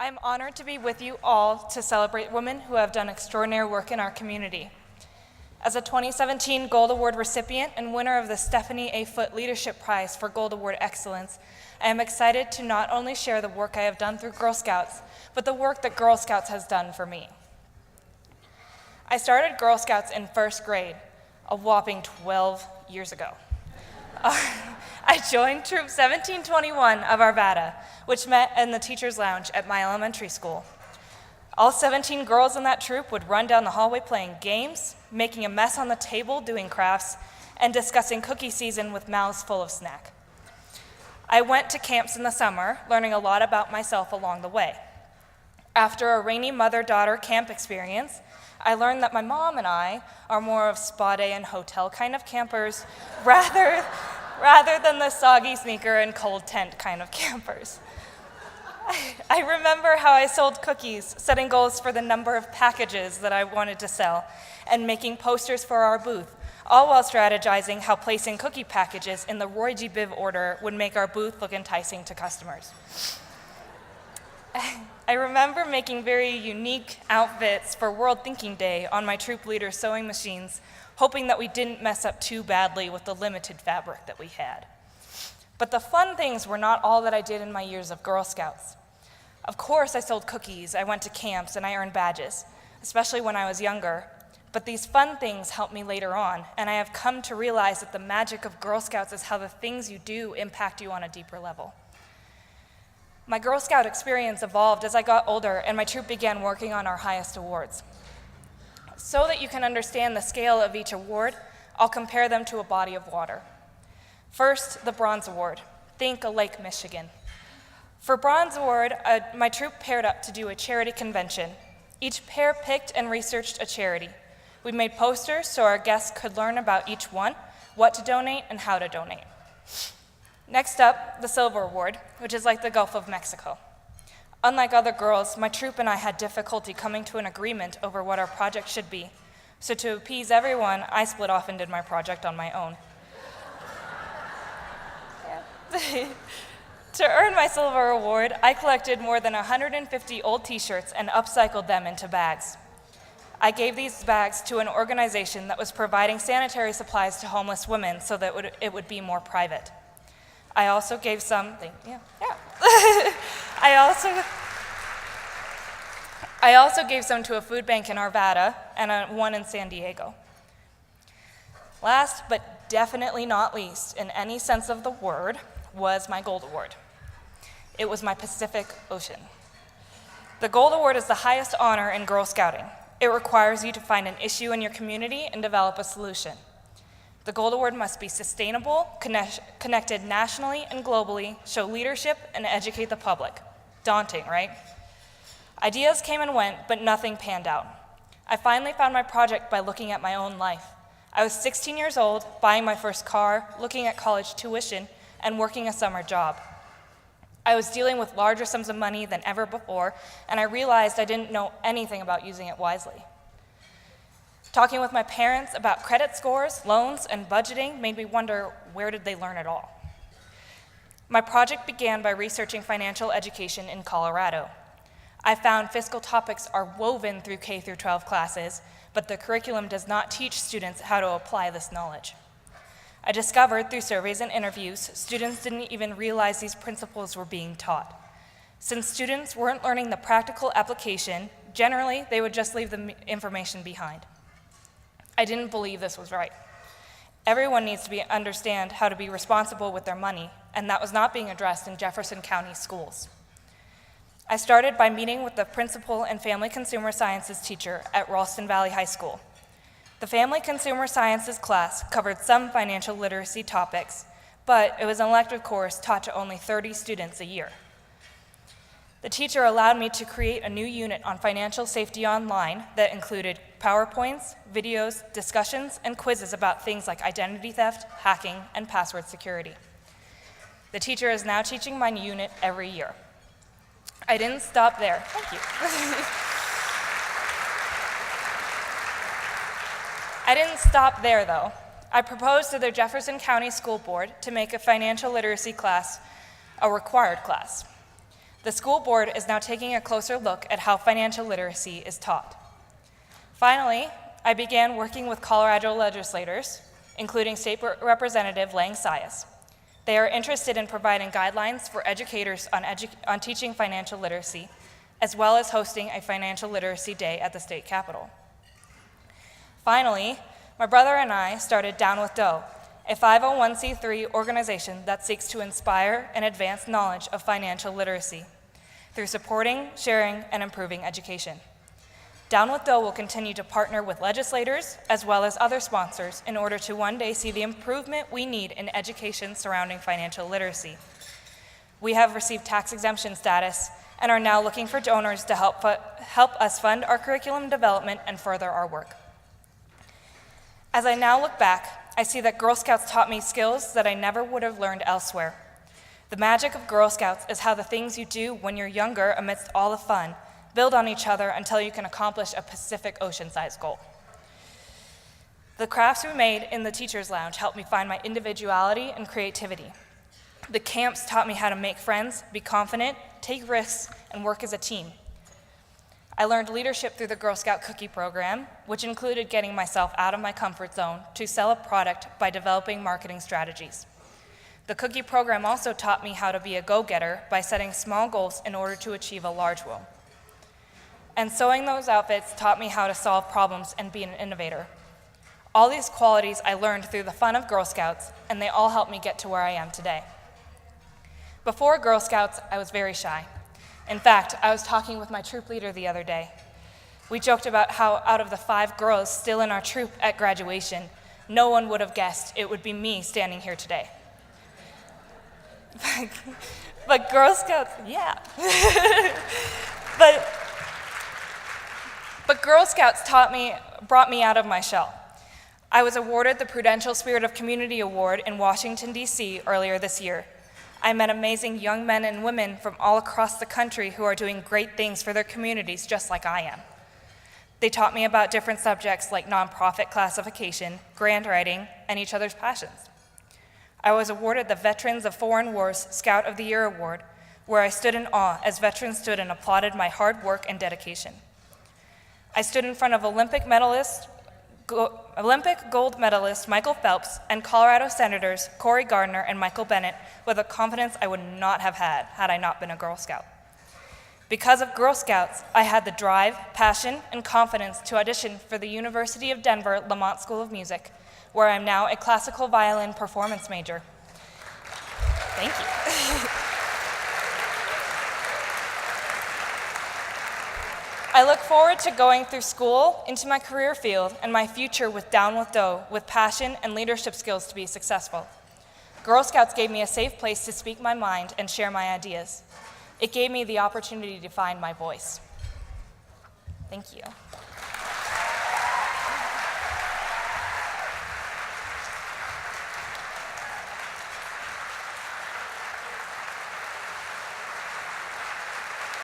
I'm honored to be with you all to celebrate women who have done extraordinary work in our community. As a 2017 Gold Award recipient and winner of the Stephanie A. Foote Leadership Prize for Gold Award Excellence, I am excited to not only share the work I have done through Girl Scouts, but the work that Girl Scouts has done for me. I started Girl Scouts in first grade, a whopping 12 years ago. I joined Troop 1721 of Arvada, which met in the teacher's lounge at my elementary school. All 17 girls in that troop would run down the hallway playing games, making a mess on the table doing crafts, and discussing cookie season with mouths full of snack. I went to camps in the summer, learning a lot about myself along the way. After a rainy mother-daughter camp experience, I learned that my mom and I are more of spa day and hotel kind of campers rather than the soggy sneaker and cold tent kind of campers. I remember how I sold cookies, setting goals for the number of packages that I wanted to sell, and making posters for our booth, all while strategizing how placing cookie packages in the Roy G. Biv order would make our booth look enticing to customers. I remember making very unique outfits for World Thinking Day on my troop leader's sewing machines, hoping that we didn't mess up too badly with the limited fabric that we had. But the fun things were not all that I did in my years of Girl Scouts. Of course, I sold cookies, I went to camps, and I earned badges, especially when I was younger. But these fun things helped me later on, and I have come to realize that the magic of Girl Scouts is how the things you do impact you on a deeper level. My Girl Scout experience evolved as I got older and my troop began working on our highest awards. So that you can understand the scale of each award, I'll compare them to a body of water. First, the Bronze Award. Think a Lake Michigan. For Bronze Award, my troop paired up to do a charity convention. Each pair picked and researched a charity. We made posters so our guests could learn about each one, what to donate, and how to donate. Next up, the Silver Award, which is like the Gulf of Mexico. Unlike other girls, my troop and I had difficulty coming to an agreement over what our project should be. So to appease everyone, I split off and did my project on my own. To earn my Silver Award, I collected more than 150 old t-shirts and upcycled them into bags. I gave these bags to an organization that was providing sanitary supplies to homeless women so that it would be more private. I also gave some, I also gave some to a food bank in Arvada and one in San Diego. Last but definitely not least, in any sense of the word, was my Gold Award. It was my Pacific Ocean. The Gold Award is the highest honor in Girl Scouting. It requires you to find an issue in your community and develop a solution. The Gold Award must be sustainable, connected nationally and globally, show leadership, and educate the public. Daunting, right? Ideas came and went, but nothing panned out. I finally found my project by looking at my own life. I was 16 years old, buying my first car, looking at college tuition, and working a summer job. I was dealing with larger sums of money than ever before, and I realized I didn't know anything about using it wisely. Talking with my parents about credit scores, loans, and budgeting made me wonder, where did they learn it all? My project began by researching financial education in Colorado. I found fiscal topics are woven through K through 12 classes, but the curriculum does not teach students how to apply this knowledge. I discovered through surveys and interviews, students didn't even realize these principles were being taught. Since students weren't learning the practical application, generally they would just leave the information behind. I didn't believe this was right. Everyone needs to understand how to be responsible with their money, and that was not being addressed in Jefferson County schools. I started by meeting with the principal and family consumer sciences teacher at Ralston Valley High School. The family consumer sciences class covered some financial literacy topics, but it was an elective course taught to only 30 students a year. The teacher allowed me to create a new unit on financial safety online that included PowerPoints, videos, discussions, and quizzes about things like identity theft, hacking, and password security. The teacher is now teaching my unit every year. I didn't stop there. Thank you. I didn't stop there, though. I proposed to the Jefferson County School Board to make a financial literacy class a required class. The school board is now taking a closer look at how financial literacy is taught. Finally, I began working with Colorado legislators, including State Representative Lang Sias. They are interested in providing guidelines for educators on teaching financial literacy, as well as hosting a financial literacy day at the state capitol. Finally, my brother and I started Down with Dough, a 501c3 organization that seeks to inspire and advance knowledge of financial literacy through supporting, sharing, and improving education. Down with Dough will continue to partner with legislators as well as other sponsors in order to one day see the improvement we need in education surrounding financial literacy. We have received tax exemption status and are now looking for donors to help us fund our curriculum development and further our work. As I now look back, I see that Girl Scouts taught me skills that I never would have learned elsewhere. The magic of Girl Scouts is how the things you do when you're younger amidst all the fun build on each other until you can accomplish a Pacific Ocean-sized goal. The crafts we made in the Teacher's Lounge helped me find my individuality and creativity. The camps taught me how to make friends, be confident, take risks, and work as a team. I learned leadership through the Girl Scout cookie program, which included getting myself out of my comfort zone to sell a product by developing marketing strategies. The cookie program also taught me how to be a go-getter by setting small goals in order to achieve a large goal. And sewing those outfits taught me how to solve problems and be an innovator. All these qualities I learned through the fun of Girl Scouts, and they all helped me get to where I am today. Before Girl Scouts, I was very shy. In fact, I was talking with my troop leader the other day. We joked about how out of the 5 girls still in our troop at graduation, no one would have guessed it would be me standing here today. But Girl Scouts, yeah. But Girl Scouts brought me out of my shell. I was awarded the Prudential Spirit of Community Award in Washington, D.C. earlier this year. I met amazing young men and women from all across the country who are doing great things for their communities just like I am. They taught me about different subjects like nonprofit classification, grant writing, and each other's passions. I was awarded the Veterans of Foreign Wars Scout of the Year Award, where I stood in awe as veterans stood and applauded my hard work and dedication. I stood in front of Olympic gold medalist Michael Phelps and Colorado Senators Cory Gardner and Michael Bennet with a confidence I would not have had I not been a Girl Scout. Because of Girl Scouts, I had the drive, passion, and confidence to audition for the University of Denver Lamont School of Music, where I'm now a classical violin performance major. Thank you. I look forward to going through school, into my career field, and my future with Down with Dough, with passion and leadership skills to be successful. Girl Scouts gave me a safe place to speak my mind and share my ideas. It gave me the opportunity to find my voice. Thank you.